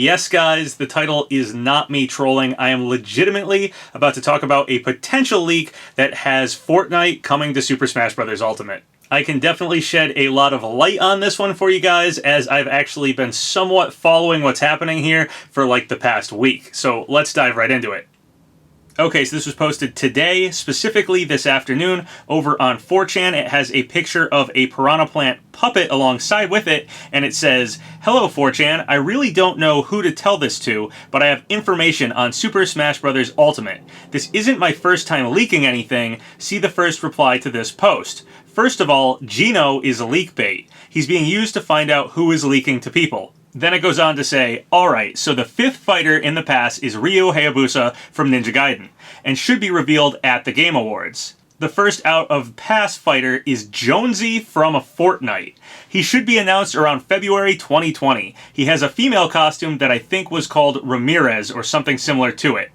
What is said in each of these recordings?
Yes, guys, the title is not me trolling. I am legitimately about to talk about a potential leak that has Fortnite coming to Super Smash Bros. Ultimate. I can definitely shed a lot of light on this one for you guys, as I've actually been somewhat following what's happening here for like the past week. So let's dive right into it. Okay, so this was posted today, specifically this afternoon, over on 4chan. It has a picture of a Piranha Plant puppet alongside with it, and it says, "Hello 4chan, I really don't know who to tell this to, but I have information on Super Smash Bros. Ultimate. This isn't my first time leaking anything. See the first reply to this post. First of all, Geno is a leak bait. He's being used to find out who is leaking to people." Then it goes on to say, alright, so the fifth fighter in the pass is Ryu Hayabusa from Ninja Gaiden, and should be revealed at the Game Awards. The first out of pass fighter is Jonesy from Fortnite. He should be announced around February 2020. He has a female costume that I think was called Ramirez or something similar to it.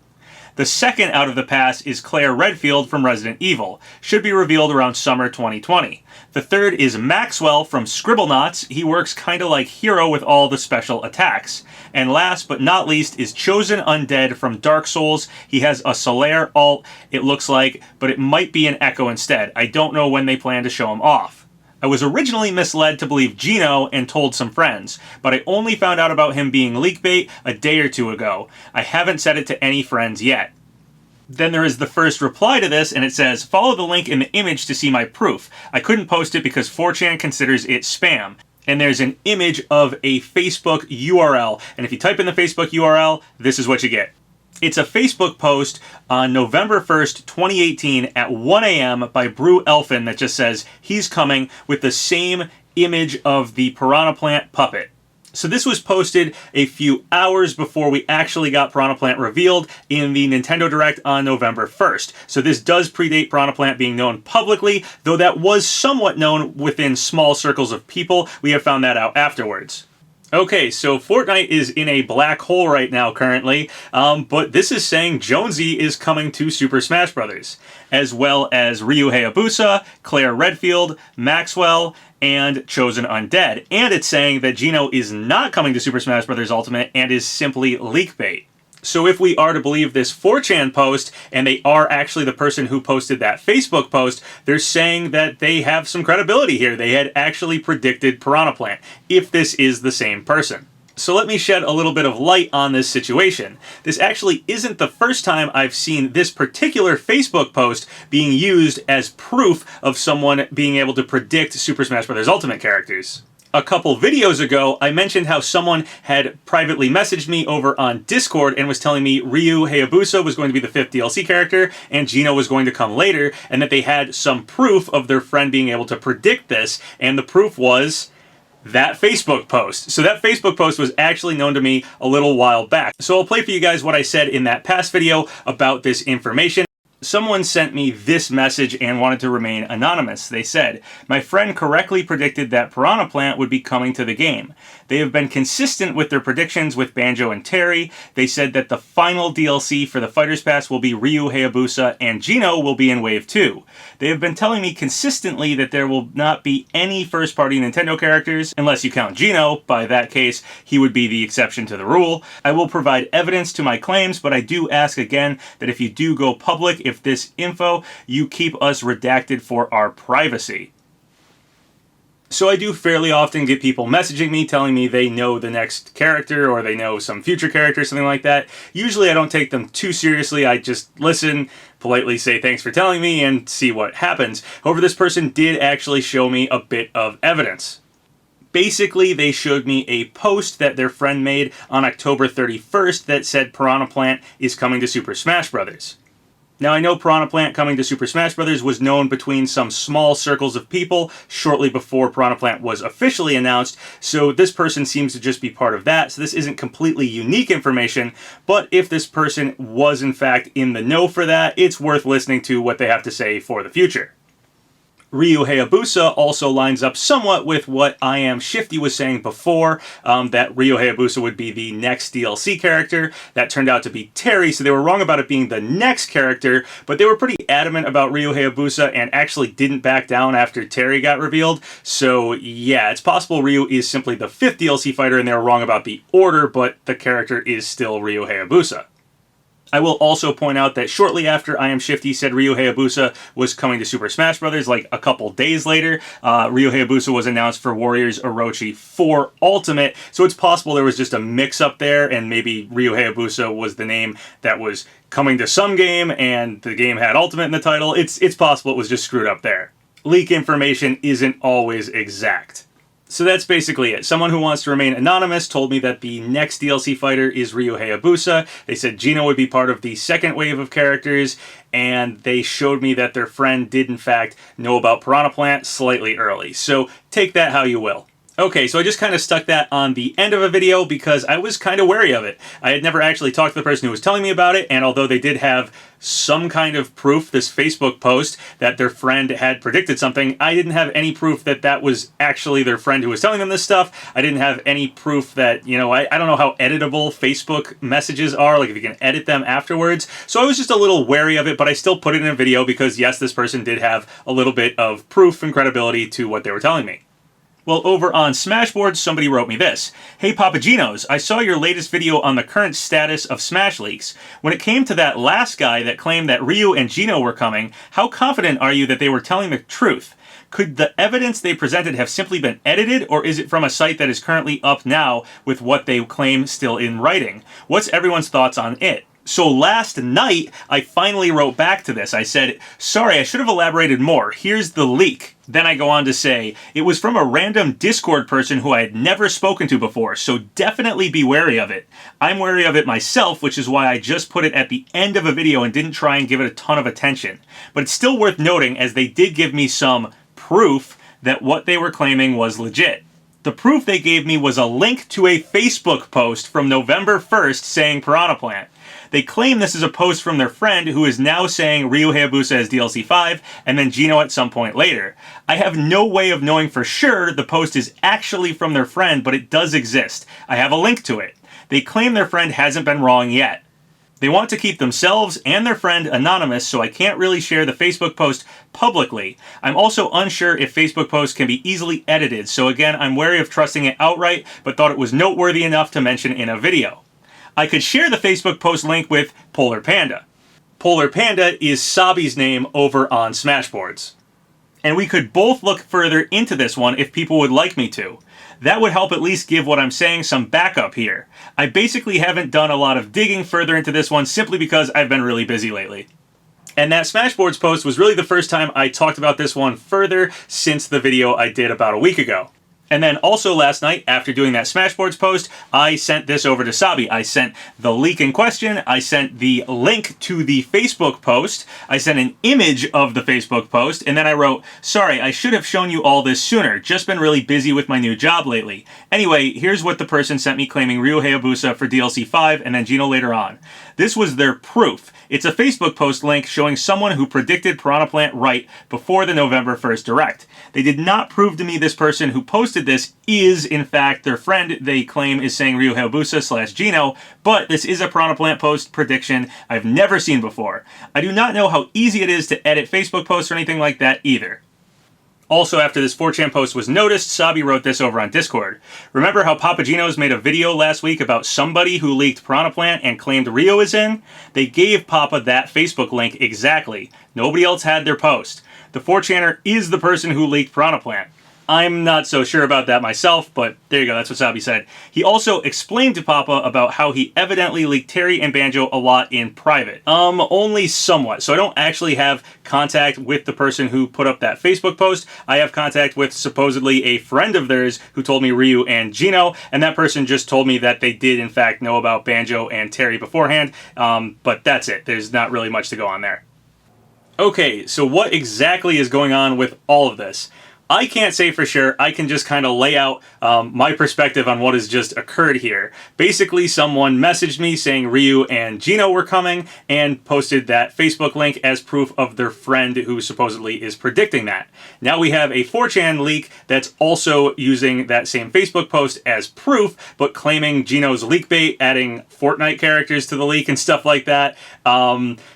The second out of the pass is Claire Redfield from Resident Evil. Should be revealed around summer 2020. The third is Maxwell from Scribblenauts. He works kinda like Hero with all the special attacks. And last but not least is Choosen Undead from Dark Souls. He has a Solaire ult, it looks like, but it might be an Echo instead. I don't know when they plan to show him off. I was originally misled to believe Geno and told some friends, but I only found out about him being leak bait a day or two ago. I haven't said it to any friends yet. Then there is the first reply to this, and it says, "Follow the link in the image to see my proof. I couldn't post it because 4chan considers it spam." And there's an image of a Facebook URL, and if you type in the Facebook URL, this is what you get. It's a Facebook post on November 1st, 2018 at 1 a.m. by Brew Elfin that just says, "He's coming," with the same image of the Piranha Plant puppet. So this was posted a few hours before we actually got Piranha Plant revealed in the Nintendo Direct on November 1st. So this does predate Piranha Plant being known publicly, though that was somewhat known within small circles of people. We have found that out afterwards. Okay, so Fortnite is in a black hole right now currently, but this is saying Jonesy is coming to Super Smash Bros., as well as Ryu Hayabusa, Claire Redfield, Maxwell, and Choosen Undead. And it's saying that Geno is not coming to Super Smash Bros. Ultimate and is simply leak bait. So if we are to believe this 4chan post, and they are actually the person who posted that Facebook post, they're saying that they have some credibility here. They had actually predicted Piranha Plant, if this is the same person. So let me shed a little bit of light on this situation. This actually isn't the first time I've seen this particular Facebook post being used as proof of someone being able to predict Super Smash Bros. Ultimate characters. A couple videos ago, I mentioned how someone had privately messaged me over on Discord and was telling me Ryu Hayabusa was going to be the 5th DLC character and Geno was going to come later, and that they had some proof of their friend being able to predict this, and the proof was that Facebook post. So that Facebook post was actually known to me a little while back. So I'll play for you guys what I said in that past video about this information. Someone sent me this message and wanted to remain anonymous. They said, "My friend correctly predicted that Piranha Plant would be coming to the game. They have been consistent with their predictions with Banjo and Terry. They said that the final DLC for the Fighters Pass will be Ryu Hayabusa and Geno will be in Wave 2. They have been telling me consistently that there will not be any first-party Nintendo characters, unless you count Geno. By that case, he would be the exception to the rule. I will provide evidence to my claims, but I do ask again that if you do go public, if this info, you keep us redacted for our privacy." So I do fairly often get people messaging me telling me they know the next character or they know some future character, something like that. Usually I don't take them too seriously. I just listen, politely say thanks for telling me, and see what happens. However, this person did actually show me a bit of evidence. Basically, they showed me a post that their friend made on October 31st that said Piranha Plant is coming to Super Smash Bros. Now, I know Piranha Plant coming to Super Smash Bros. Was known between some small circles of people shortly before Piranha Plant was officially announced, so this person seems to just be part of that, so this isn't completely unique information, but if this person was in fact in the know for that, it's worth listening to what they have to say for the future. Ryu Hayabusa also lines up somewhat with what I Am Shifty was saying before, that Ryu Hayabusa would be the next DLC character. That turned out to be Terry, so they were wrong about it being the next character, but they were pretty adamant about Ryu Hayabusa and actually didn't back down after Terry got revealed. So yeah, it's possible Ryu is simply the 5th DLC fighter and they were wrong about the order, but the character is still Ryu Hayabusa. I will also point out that shortly after I Am Shifty said Ryu Hayabusa was coming to Super Smash Bros., like a couple days later, Ryu Hayabusa was announced for Warriors Orochi 4 Ultimate, so it's possible there was just a mix-up there, and maybe Ryu Hayabusa was the name that was coming to some game, and the game had Ultimate in the title. It's possible it was just screwed up there. Leak information isn't always exact. So that's basically it. Someone who wants to remain anonymous told me that the next DLC fighter is Ryu Hayabusa. They said Geno would be part of the second wave of characters, and they showed me that their friend did in fact know about Piranha Plant slightly early. So take that how you will. Okay, so I just kind of stuck that on the end of a video because I was kind of wary of it. I had never actually talked to the person who was telling me about it, and although they did have some kind of proof, this Facebook post, that their friend had predicted something, I didn't have any proof that that was actually their friend who was telling them this stuff. I didn't have any proof that, you know, I don't know how editable Facebook messages are, like if you can edit them afterwards. So I was just a little wary of it, but I still put it in a video because, yes, this person did have a little bit of proof and credibility to what they were telling me. Well, over on Smashboards, somebody wrote me this. Hey PapaGenos, I saw your latest video on the current status of Smash leaks. When it came to that last guy that claimed that Ryu and Geno were coming, how confident are you that they were telling the truth? Could the evidence they presented have simply been edited, or is it from a site that is currently up now with what they claim still in writing? What's everyone's thoughts on it? So last night, I finally wrote back to this. I said, sorry, I should have elaborated more. Here's the leak. Then I go on to say, it was from a random Discord person who I had never spoken to before, so definitely be wary of it. I'm wary of it myself, which is why I just put it at the end of a video and didn't try and give it a ton of attention. But it's still worth noting, as they did give me some proof that what they were claiming was legit. The proof they gave me was a link to a Facebook post from November 1st saying Piranha Plant. They claim this is a post from their friend who is now saying Ryu Hayabusa as DLC 5 and then Geno at some point later. I have no way of knowing for sure the post is actually from their friend, but it does exist. I have a link to it. They claim their friend hasn't been wrong yet. They want to keep themselves and their friend anonymous, so I can't really share the Facebook post publicly. I'm also unsure if Facebook posts can be easily edited, so again, I'm wary of trusting it outright, but thought it was noteworthy enough to mention in a video. I could share the Facebook post link with Polar Panda. Polar Panda is Sabi's name over on Smashboards. And we could both look further into this one if people would like me to. That would help at least give what I'm saying some backup here. I basically haven't done a lot of digging further into this one simply because I've been really busy lately. And that Smashboards post was really the first time I talked about this one further since the video I did about a week ago. And then also last night, after doing that Smashboards post, I sent this over to Sabi. I sent the leak in question, I sent the link to the Facebook post, I sent an image of the Facebook post, and then I wrote, sorry, I should have shown you all this sooner, just been really busy with my new job lately. Anyway, here's what the person sent me claiming Ryu Hayabusa for DLC 5 and then Geno later on. This was their proof. It's a Facebook post link showing someone who predicted Piranha Plant right before the November 1st Direct. They did not prove to me this person who posted this is, in fact, their friend they claim is saying Ryu Hayabusa / Geno, but this is a Piranha Plant post prediction I've never seen before. I do not know how easy it is to edit Facebook posts or anything like that either. Also, after this 4chan post was noticed, Sabi wrote this over on Discord. Remember how PapaGenos made a video last week about somebody who leaked Piranha Plant and claimed Ryu is in? They gave Papa that Facebook link exactly. Nobody else had their post. The 4chaner is the person who leaked Piranha Plant. I'm not so sure about that myself, but there you go, that's what Sabi said. He also explained to Papa about how he evidently leaked Terry and Banjo a lot in private. Only somewhat. So I don't actually have contact with the person who put up that Facebook post. I have contact with supposedly a friend of theirs who told me Ryu and Geno, and that person just told me that they did in fact know about Banjo and Terry beforehand, but that's it. There's not really much to go on there. Okay, so what exactly is going on with all of this? I can't say for sure. I can just kind of lay out my perspective on what has just occurred here. Basically, someone messaged me saying Ryu and Geno were coming and posted that Facebook link as proof of their friend who supposedly is predicting that. Now we have a 4chan leak that's also using that same Facebook post as proof, but claiming Geno's leak bait, adding Fortnite characters to the leak and stuff like that.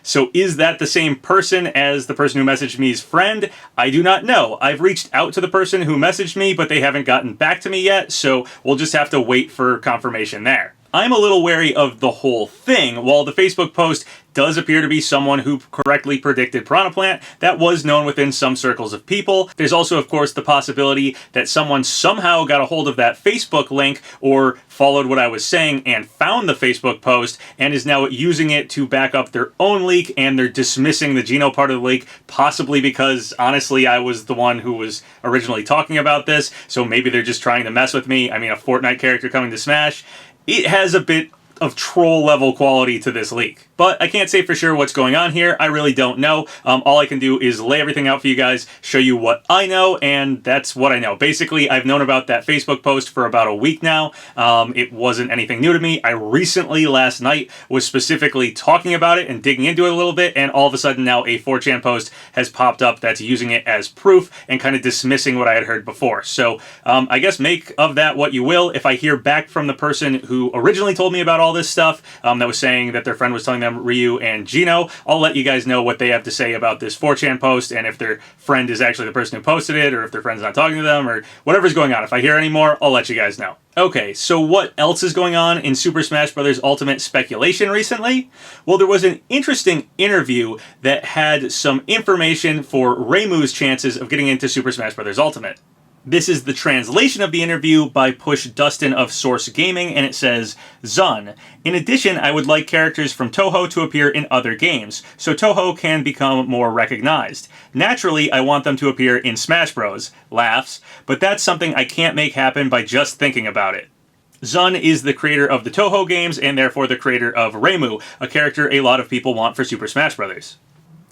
So is that the same person as the person who messaged me's friend? I do not know. I've reached out to the person who messaged me, but they haven't gotten back to me yet, so we'll just have to wait for confirmation there. I'm a little wary of the whole thing. While the Facebook post does appear to be someone who correctly predicted Piranha Plant, that was known within some circles of people. There's also, of course, the possibility that someone somehow got a hold of that Facebook link or followed what I was saying and found the Facebook post and is now using it to back up their own leak, and they're dismissing the Geno part of the leak, possibly because, honestly, I was the one who was originally talking about this, so maybe they're just trying to mess with me. I mean, a Fortnite character coming to Smash. It has a bit of troll level quality to this leak. But I can't say for sure what's going on here. I really don't know. All I can do is lay everything out for you guys, show you what I know, and that's what I know. Basically, I've known about that Facebook post for about a week now. It wasn't anything new to me. I recently, last night, was specifically talking about it and digging into it a little bit, and all of a sudden now a 4chan post has popped up that's using it as proof and kind of dismissing what I had heard before. So I guess make of that what you will. If I hear back from the person who originally told me about all this stuff, that was saying that their friend was telling them Ryu and Geno, I'll let you guys know what they have to say about this 4chan post, and if their friend is actually the person who posted it, or if their friend's not talking to them, or whatever's going on. If I hear any more, I'll let you guys know. Okay, so what else is going on in Super Smash Bros. Ultimate speculation recently? Well, there was an interesting interview that had some information for Reimu's chances of getting into Super Smash Bros. Ultimate. This is the translation of the interview by PushDustin of Source Gaming, and it says, ZUN. In addition, I would like characters from Touhou to appear in other games, so Touhou can become more recognized. Naturally, I want them to appear in Smash Bros. Laughs, but that's something I can't make happen by just thinking about it. ZUN is the creator of the Touhou games, and therefore the creator of Reimu, a character a lot of people want for Super Smash Bros.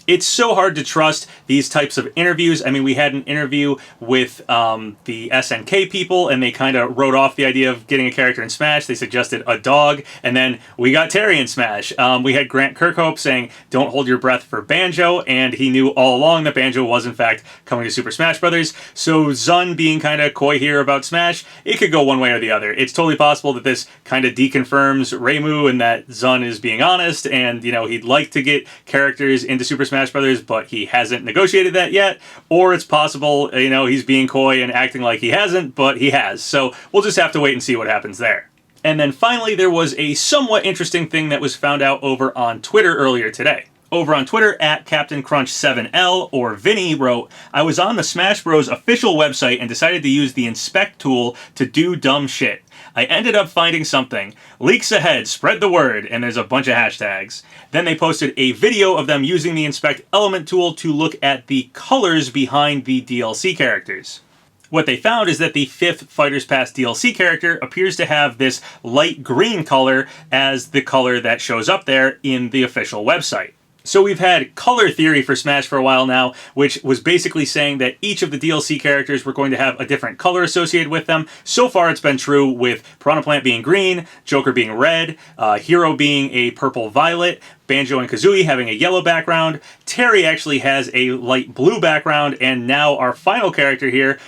It's so hard to trust these types of interviews. I mean, we had an interview with the SNK people, and they kind of wrote off the idea of getting a character in Smash. They suggested a dog, and then we got Terry in Smash. We had Grant Kirkhope saying, don't hold your breath for Banjo, and he knew all along that Banjo was, in fact, coming to Super Smash Bros. So ZUN being kind of coy here about Smash, it could go one way or the other. It's totally possible that this kind of deconfirms Reimu and that ZUN is being honest, and, you know, he'd like to get characters into Super Smash Brothers, but he hasn't negotiated that yet. Or it's possible, you know, he's being coy and acting like he hasn't, but he has. So we'll just have to wait and see what happens there. And then finally, there was a somewhat interesting thing that was found out over on Twitter earlier today. Over on Twitter, at CaptainCrunch7L, or Vinny, wrote, I was on the Smash Bros. Official website and decided to use the inspect tool to do dumb shit. I ended up finding something. Leaks ahead, spread the word, and there's a bunch of hashtags. Then they posted a video of them using the inspect element tool to look at the colors behind the DLC characters. What they found is that the 5th Fighters Pass DLC character appears to have this light green color as the color that shows up there in the official website. So we've had color theory for Smash for a while now, which was basically saying that each of the DLC characters were going to have a different color associated with them. So far it's been true with Piranha Plant being green, Joker being red, Hero being a purple-violet, Banjo and Kazooie having a yellow background, Terry actually has a light blue background, and now our final character here,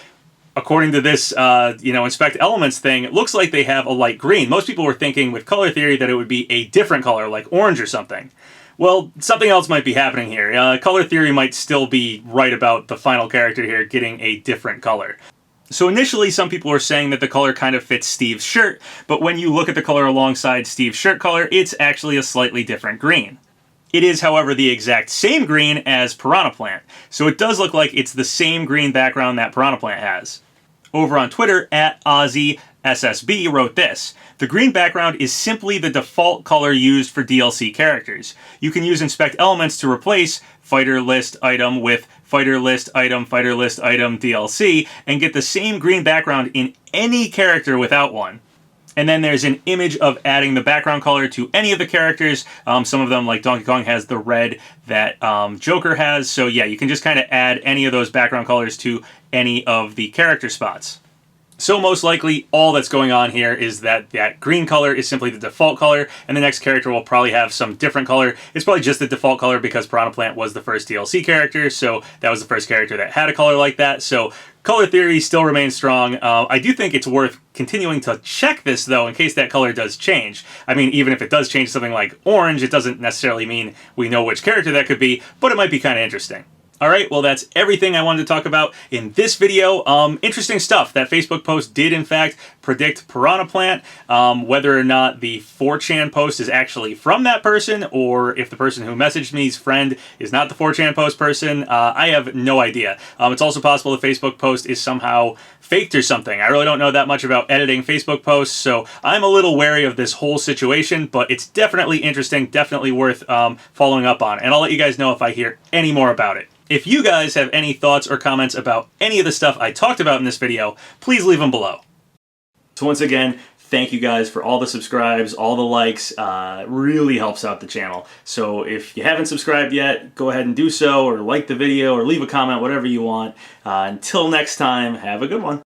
according to this, inspect elements thing, it looks like they have a light green. Most people were thinking with color theory that it would be a different color, like orange or something. Well, something else might be happening here. Color theory might still be right about the final character here getting a different color. So initially, some people were saying that the color kind of fits Steve's shirt, but when you look at the color alongside Steve's shirt color, it's actually a slightly different green. It is, however, the exact same green as Piranha Plant, so it does look like it's the same green background that Piranha Plant has. Over on Twitter, at OzzySSB wrote this. The green background is simply the default color used for DLC characters. You can use inspect elements to replace fighter list item with fighter list item DLC and get the same green background in any character without one. And then there's an image of adding the background color to any of the characters. Some of them, like Donkey Kong, has the red that Joker has. So yeah, you can just kind of add any of those background colors to any of the character spots. So most likely, all that's going on here is that that green color is simply the default color, and the next character will probably have some different color. It's probably just the default color because Piranha Plant was the first DLC character, so that was the first character that had a color like that. So color theory still remains strong. I do think it's worth continuing to check this, though, in case that color does change. I mean, even if it does change something like orange, it doesn't necessarily mean we know which character that could be, but it might be kind of interesting. Alright, well that's everything I wanted to talk about in this video. Interesting stuff. That Facebook post did in fact predict Piranha Plant. Whether or not the 4chan post is actually from that person, or if the person who messaged me's friend is not the 4chan post person, I have no idea. It's also possible the Facebook post is somehow faked or something. I really don't know that much about editing Facebook posts, so I'm a little wary of this whole situation, but it's definitely interesting, definitely worth following up on, and I'll let you guys know if I hear any more about it. If you guys have any thoughts or comments about any of the stuff I talked about in this video, please leave them below. So once again, thank you guys for all the subscribes, all the likes. It really helps out the channel. So if you haven't subscribed yet, go ahead and do so, or like the video, or leave a comment, whatever you want. Until next time, have a good one.